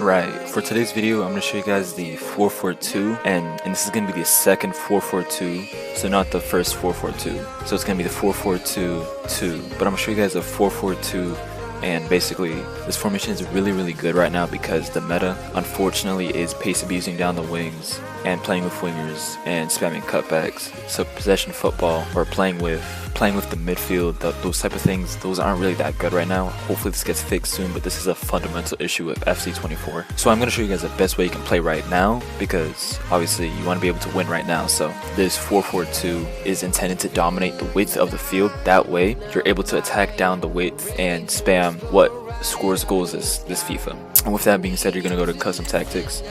Right, for today's video, I'm going to show you guys the 4-4-2, and this is going to be the second 4-4-2, so not the first 4-4-2. So it's going to be the 4-4-2-2, but I'm going to show you guys a 4-4-2, and basically, this formation is really good right now because the meta, unfortunately, is pace abusing down the wings and playing with wingers and spamming cutbacks. So possession football or playing with the midfield, those type of things, those aren't really that good right now. Hopefully this gets fixed soon, but this is a fundamental issue with FC24. So I'm going to show you guys the best way you can play right now, because obviously you want to be able to win right now. So this 4-4-2 is intended to dominate the width of the field. That way you're able to attack down the width and spam what scores goals this FIFA. And with that being said, you're going to go to custom tactics.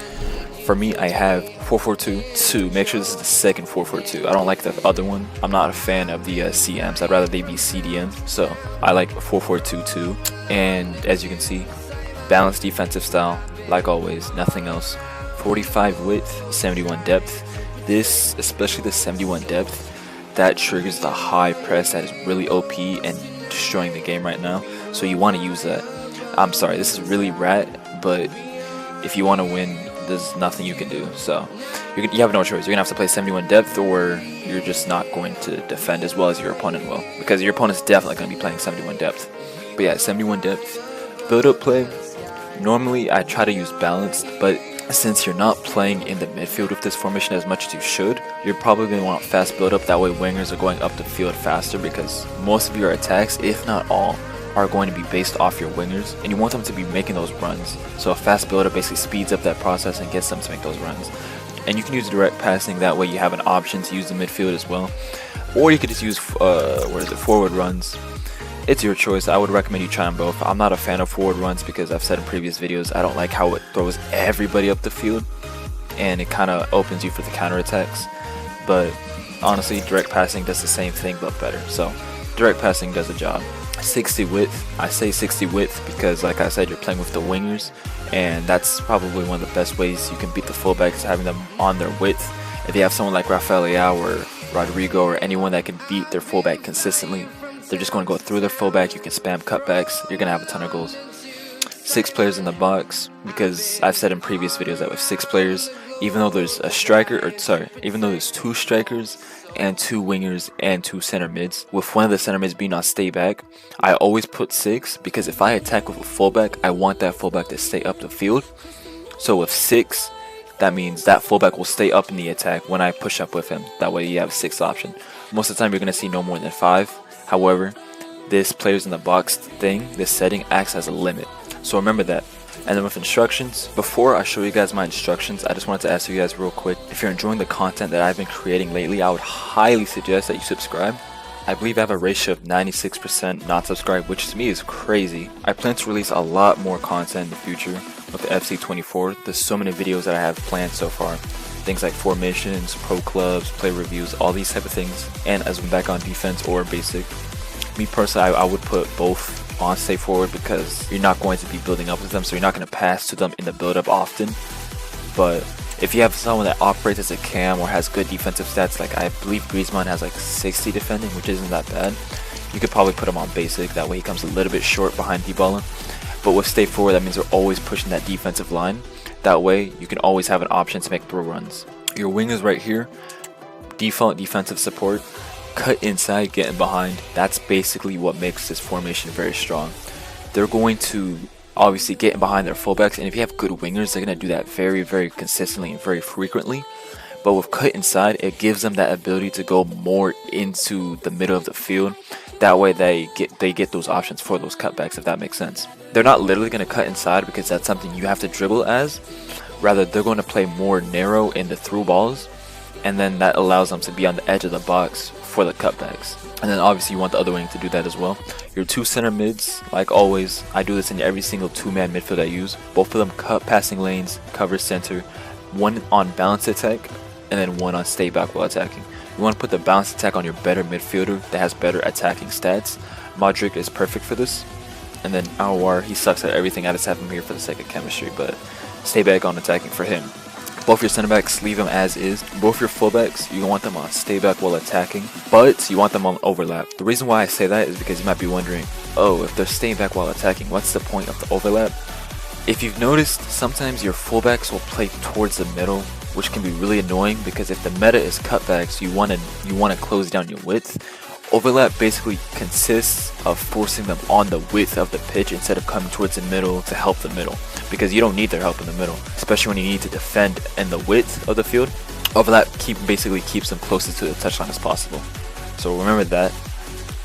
For me, I have 4-4-2-2. Make sure this is the second 4-4-2. I don't like the other one. I'm not a fan of the CMs. I'd rather they be CDM. So I like 4-4-2-2. And as you can see, balanced defensive style, like always, nothing else. 45 width, 71 depth. This, especially the 71 depth, that triggers the high press that is really OP and destroying the game right now. So you want to use that. I'm sorry, this is really rat, but if you want to win, there's nothing you can do. So you have no choice. You're gonna have to play 71 depth, or you're just not going to defend as well as your opponent will, because your opponent's definitely gonna be playing 71 depth. But yeah, 71 depth build up play. Normally I try to use balanced, but since you're not playing in the midfield with this formation as much as you should, you're probably going to want fast build up. That way wingers are going up the field faster, because most of your attacks, if not all, are going to be based off your wingers, and you want them to be making those runs. So a fast build up basically speeds up that process and gets them to make those runs. And you can use direct passing, that way you have an option to use the midfield as well. Or you could just use forward runs. It's your choice. I would recommend you try them both. I'm not a fan of forward runs because I've said in previous videos I don't like how it throws everybody up the field and it kind of opens you for the counter attacks. But honestly, direct passing does the same thing but better. So direct passing does the job. 60 width. I say 60 width because, like I said, you're playing with the wingers, and that's probably one of the best ways you can beat the fullbacks, having them on their width. If you have someone like Rafael Leao or Rodrigo or anyone that can beat their fullback consistently, they're just going to go through their fullback. You can spam cutbacks. You're going to have a ton of goals. 6 players in the box, because I've said in previous videos that with 6 players, even though there's even though there's 2 strikers and 2 wingers and 2 center mids, with one of the center mids being on stay back, I always put 6, because if I attack with a fullback, I want that fullback to stay up the field. So with 6, that means that fullback will stay up in the attack when I push up with him. That way you have a 6th option. Most of the time you're going to see no more than 5. However, this players in the box thing, this setting acts as a limit. So remember that. And then with instructions, before I show you guys my instructions, I just wanted to ask you guys real quick, if you're enjoying the content that I've been creating lately, I would highly suggest that you subscribe. I believe I have a ratio of 96% not subscribed, which to me is crazy. I plan to release a lot more content in the future with the FC24. There's so many videos that I have planned so far. Things like formations, pro clubs, play reviews, all these type of things. And as I'm back on defense or basic, me personally, I would put both on stay forward, because you're not going to be building up with them, so you're not going to pass to them in the build up often. But if you have someone that operates as a cam or has good defensive stats, like I believe Griezmann has like 60 defending, which isn't that bad, you could probably put him on basic. That way he comes a little bit short behind Dybala. But with stay forward, that means they're always pushing that defensive line. That way you can always have an option to make throw runs. Your wingers right here, default defensive support, cut inside, getting behind. That's basically what makes this formation very strong. They're going to obviously get in behind their fullbacks, and if you have good wingers, they're going to do that very consistently and very frequently. But with cut inside, it gives them that ability to go more into the middle of the field. That way they get those options for those cutbacks, if that makes sense. They're not literally going to cut inside because that's something you have to dribble as. Rather, they're going to play more narrow in the through balls, and then that allows them to be on the edge of the box for the cutbacks. And then obviously you want the other wing to do that as well. Your 2 center mids, like always, I do this in every single 2-man midfield I use. Both of them cut passing lanes, cover center, one on balance attack, and then one on stay back while attacking. You want to put the balance attack on your better midfielder that has better attacking stats. Modric is perfect for this. And then Aouar, he sucks at everything. I just have him here for the sake of chemistry, but stay back on attacking for him. Both your center backs, leave them as is. Both your fullbacks, you want them on stay back while attacking, but you want them on overlap. The reason why I say that is because you might be wondering, oh, if they're staying back while attacking, what's the point of the overlap? If you've noticed, sometimes your fullbacks will play towards the middle, which can be really annoying because if the meta is cutbacks, you want to close down your width. Overlap basically consists of forcing them on the width of the pitch instead of coming towards the middle to help the middle, because you don't need their help in the middle, especially when you need to defend in the width of the field. Overlap basically keeps them closest to the touchline as possible. So remember that.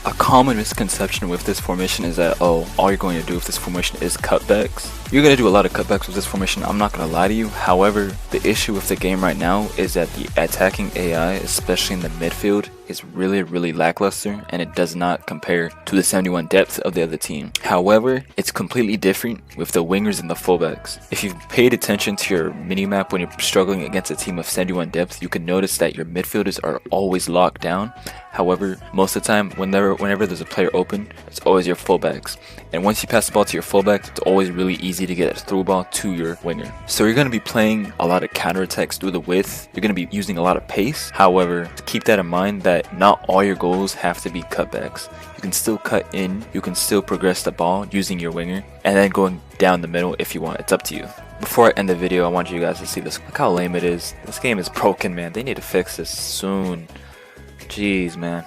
A common misconception with this formation is that, all you're going to do with this formation is cutbacks. You're going to do a lot of cutbacks with this formation, I'm not going to lie to you. However, the issue with the game right now is that the attacking AI, especially in the midfield, is really lackluster, and it does not compare to the 71 depth of the other team. However, it's completely different with the wingers and the fullbacks. If you've paid attention to your minimap when you're struggling against a team of 71 depth, you can notice that your midfielders are always locked down. However, most of the time, whenever there's a player open, it's always your fullbacks. And once you pass the ball to your fullbacks, it's always really easy to get a through ball to your winger. So you're going to be playing a lot of counterattacks through the width. You're going to be using a lot of pace. However, to keep that in mind that not all your goals have to be cutbacks. You can still cut in, you can still progress the ball using your winger, and then going down the middle if you want. It's up to you. Before I end the video, I want you guys to see this. Look how lame it is. This game is broken, man. They need to fix this soon. Jeez, man.